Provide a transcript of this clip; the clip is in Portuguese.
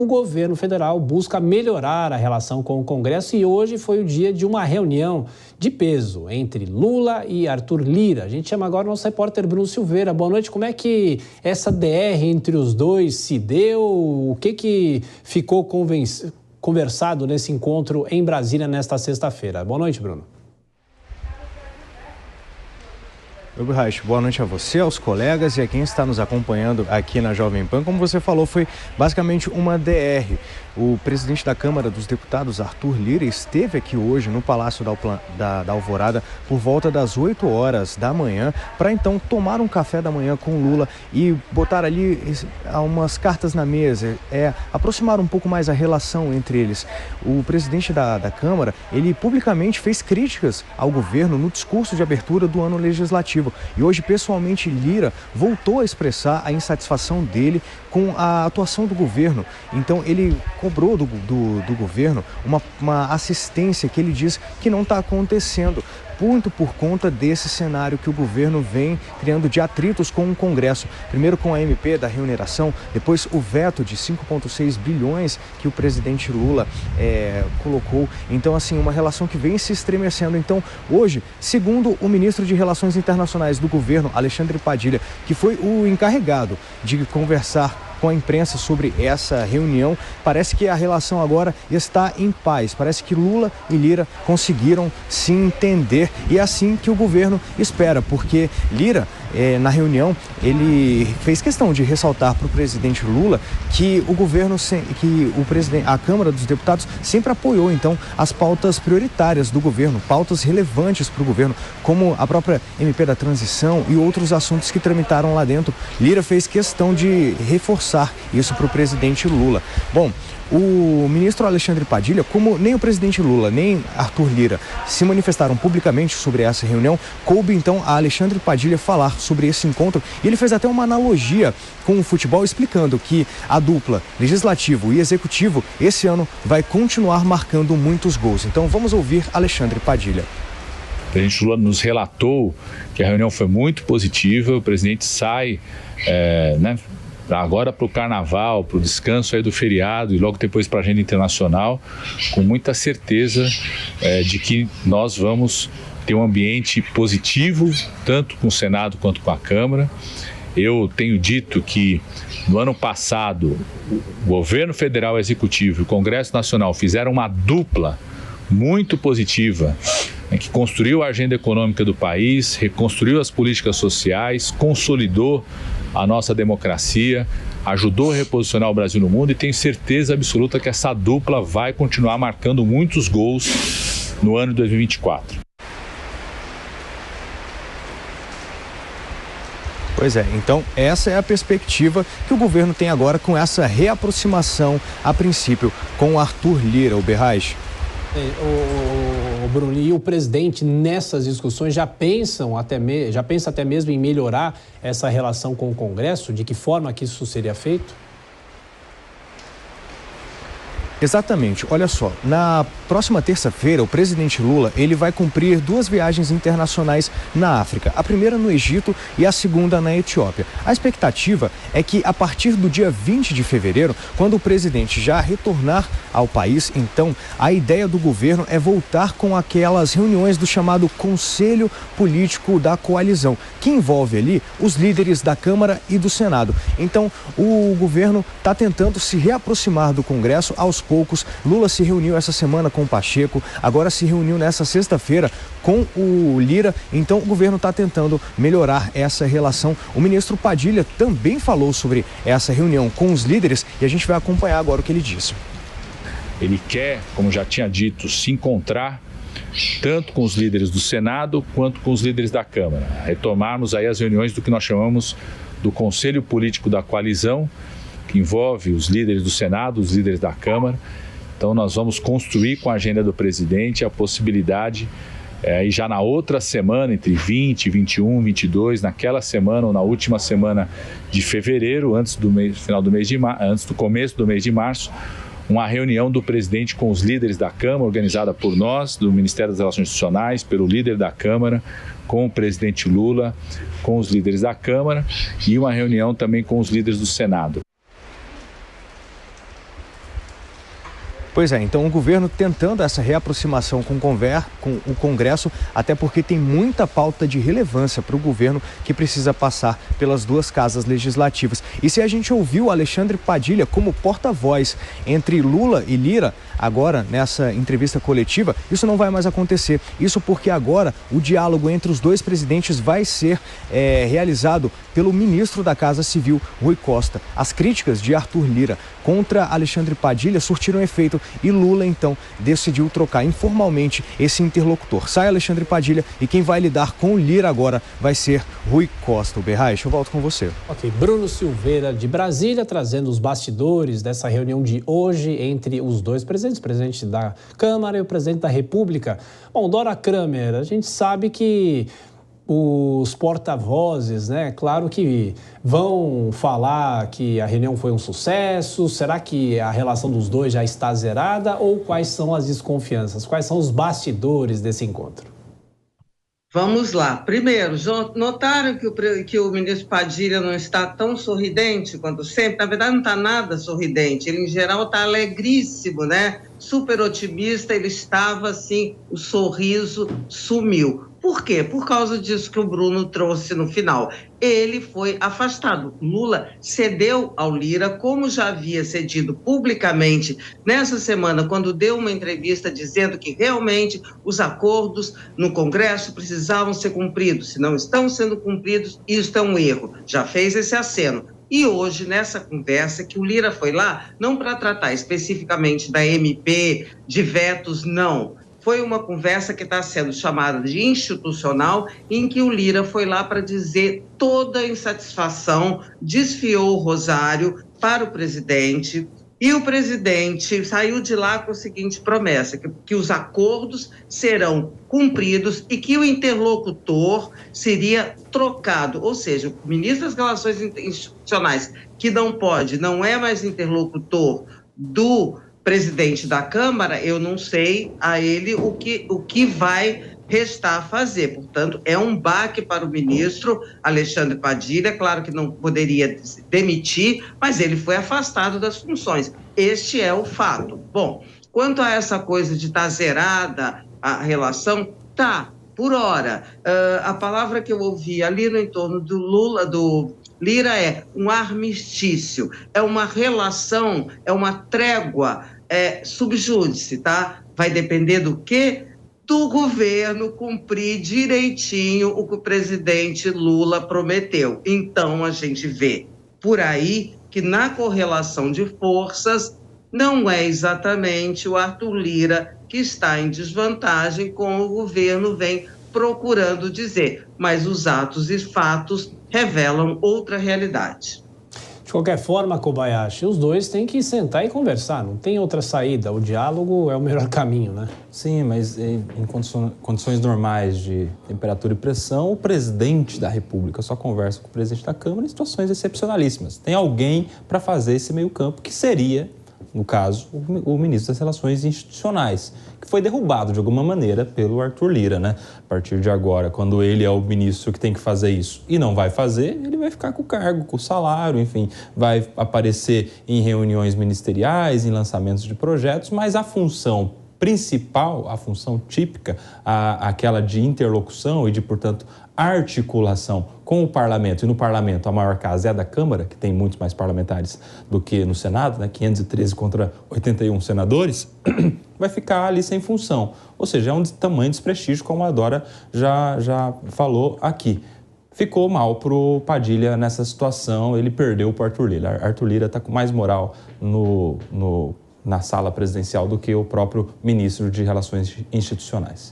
O governo federal busca melhorar a relação com o Congresso e hoje foi o dia de uma reunião de peso entre Lula e Arthur Lira. A gente chama agora o nosso repórter Bruno Silveira. Boa noite. Como é que essa DR entre os dois se deu? O que ficou conversado nesse encontro em Brasília nesta sexta-feira? Boa noite, Bruno. Oi, Reich, boa noite a você, aos colegas e a quem está nos acompanhando aqui na Jovem Pan. Como você falou, foi basicamente uma DR. O presidente da Câmara dos Deputados, Arthur Lira, esteve aqui hoje no Palácio da Alvorada por volta das 8 horas da manhã para então tomar um café da manhã com Lula e botar ali umas cartas na mesa, aproximar um pouco mais a relação entre eles. O presidente da Câmara, ele publicamente fez críticas ao governo no discurso de abertura do ano legislativo. E hoje, pessoalmente, Lira voltou a expressar a insatisfação dele com a atuação do governo. Então, ele cobrou do governo uma assistência que ele diz que não está acontecendo, muito por conta desse cenário que o governo vem criando de atritos com o Congresso. Primeiro com a MP da reoneração, depois o veto de 5,6 bilhões que o presidente Lula colocou. Então, assim, uma relação que vem se estremecendo. Então, hoje, segundo o ministro de Relações Internacionais do governo, Alexandre Padilha, que foi o encarregado de conversar com a imprensa sobre essa reunião, parece que a relação agora está em paz. Parece que Lula e Lira conseguiram se entender e é assim que o governo espera, porque Lira, na reunião, ele fez questão de ressaltar para o presidente Lula que o governo, a Câmara dos Deputados sempre apoiou, então, as pautas prioritárias do governo, pautas relevantes para o governo, como a própria MP da transição e outros assuntos que tramitaram lá dentro. Lira fez questão de reforçar isso para o presidente Lula. Bom, o ministro Alexandre Padilha, como nem o presidente Lula nem Arthur Lira se manifestaram publicamente sobre essa reunião, coube então a Alexandre Padilha falar sobre esse encontro e ele fez até uma analogia com o futebol, explicando que a dupla legislativo e executivo esse ano vai continuar marcando muitos gols. Então vamos ouvir Alexandre Padilha. O presidente Lula nos relatou que a reunião foi muito positiva, o presidente sai, agora para o carnaval, para o descanso aí do feriado e logo depois para a agenda internacional, com muita certeza de que nós vamos ter um ambiente positivo, tanto com o Senado quanto com a Câmara. Eu tenho dito que no ano passado o governo federal executivo e o Congresso Nacional fizeram uma dupla muito positiva, que construiu a agenda econômica do país, reconstruiu as políticas sociais, consolidou a nossa democracia, ajudou a reposicionar o Brasil no mundo e tenho certeza absoluta que essa dupla vai continuar marcando muitos gols no ano de 2024. Pois é, então essa é a perspectiva que o governo tem agora com essa reaproximação, a princípio, com o Arthur Lira, o Berrais. O Bruno, e o presidente nessas discussões já pensa até mesmo em melhorar essa relação com o Congresso? De que forma que isso seria feito? Exatamente. Olha só, na próxima terça-feira, o presidente Lula ele vai cumprir 2 viagens internacionais na África. A primeira no Egito e a segunda na Etiópia. A expectativa é que a partir do dia 20 de fevereiro, quando o presidente já retornar ao país, então a ideia do governo é voltar com aquelas reuniões do chamado Conselho Político da Coalizão, que envolve ali os líderes da Câmara e do Senado. Então, o governo está tentando se reaproximar do Congresso aos poucos. Lula se reuniu essa semana com o Pacheco, agora se reuniu nessa sexta-feira com o Lira, então o governo está tentando melhorar essa relação. O ministro Padilha também falou sobre essa reunião com os líderes e a gente vai acompanhar agora o que ele disse. Ele quer, como já tinha dito, se encontrar tanto com os líderes do Senado quanto com os líderes da Câmara. Retomarmos aí as reuniões do que nós chamamos do Conselho Político da Coalizão, que envolve os líderes do Senado, os líderes da Câmara. Então nós vamos construir com a agenda do presidente a possibilidade, e já na outra semana, entre 20, 21, 22, naquela semana ou na última semana de fevereiro, antes do começo do mês de março, uma reunião do presidente com os líderes da Câmara, organizada por nós, do Ministério das Relações Institucionais, pelo líder da Câmara, com o presidente Lula, com os líderes da Câmara e uma reunião também com os líderes do Senado. Pois é, então o governo tentando essa reaproximação com o Congresso, até porque tem muita pauta de relevância para o governo que precisa passar pelas duas casas legislativas. E se a gente ouviu Alexandre Padilha como porta-voz entre Lula e Lira, agora nessa entrevista coletiva, isso não vai mais acontecer. Isso porque agora o diálogo entre os dois presidentes vai ser realizado pelo ministro da Casa Civil, Rui Costa. As críticas de Arthur Lira contra Alexandre Padilha surtiram efeito e Lula, então, decidiu trocar informalmente esse interlocutor. Sai Alexandre Padilha e quem vai lidar com o Lira agora vai ser Rui Costa. O Berraich, eu volto com você. Ok, Bruno Silveira de Brasília, trazendo os bastidores dessa reunião de hoje entre os dois presidentes, o presidente da Câmara e o presidente da República. Bom, Dora Kramer, a gente sabe que os porta-vozes, né, claro que vão falar que a reunião foi um sucesso. Será que a relação dos dois já está zerada ou quais são as desconfianças? Quais são os bastidores desse encontro? Vamos lá. Primeiro, notaram que o ministro Padilha não está tão sorridente quanto sempre? Na verdade, não está nada sorridente. Ele, em geral, está alegríssimo, né? Super otimista. Ele estava assim, o sorriso sumiu. Por quê? Por causa disso que o Bruno trouxe no final. Ele foi afastado. Lula cedeu ao Lira, como já havia cedido publicamente nessa semana, quando deu uma entrevista dizendo que realmente os acordos no Congresso precisavam ser cumpridos. Se não estão sendo cumpridos, isso é um erro. Já fez esse aceno. E hoje, nessa conversa, que o Lira foi lá, não para tratar especificamente da MP, de vetos, não. Foi uma conversa que está sendo chamada de institucional, em que o Lira foi lá para dizer toda a insatisfação, desfiou o rosário para o presidente, e o presidente saiu de lá com a seguinte promessa, que os acordos serão cumpridos e que o interlocutor seria trocado, ou seja, o ministro das Relações Institucionais, que não é mais interlocutor do presidente da Câmara, eu não sei a ele o que vai restar fazer. Portanto, é um baque para o ministro Alexandre Padilha. Claro que não poderia demitir, mas ele foi afastado das funções. Este é o fato. Bom, quanto a essa coisa de estar zerada a relação, tá, por hora. A palavra que eu ouvi ali no entorno do Lira é um armistício, é uma relação, é uma trégua sub judice, tá? Vai depender do quê? Do governo cumprir direitinho o que o presidente Lula prometeu. Então, a gente vê por aí que na correlação de forças não é exatamente o Arthur Lira que está em desvantagem, como o governo vem procurando dizer, mas os atos e fatos revelam outra realidade. De qualquer forma, Kobayashi, os dois têm que sentar e conversar, não tem outra saída. O diálogo é o melhor caminho, né? Sim, mas em condições normais de temperatura e pressão, o presidente da República só conversa com o presidente da Câmara em situações excepcionalíssimas. Tem alguém para fazer esse meio-campo, que seria, no caso, o ministro das Relações Institucionais, que foi derrubado de alguma maneira pelo Arthur Lira, né? A partir de agora, quando ele é o ministro que tem que fazer isso e não vai fazer, ele vai ficar com o cargo, com o salário, enfim, vai aparecer em reuniões ministeriais, em lançamentos de projetos, mas a função principal, a função típica, aquela de interlocução e de, portanto, articulação com o parlamento, e no parlamento a maior casa é a da Câmara, que tem muitos mais parlamentares do que no Senado, né? 513 contra 81 senadores, vai ficar ali sem função. Ou seja, é um tamanho de desprestígio, como a Dora já falou aqui. Ficou mal para o Padilha nessa situação, ele perdeu para o Arthur Lira. Arthur Lira está com mais moral na sala presidencial do que o próprio ministro de Relações Institucionais.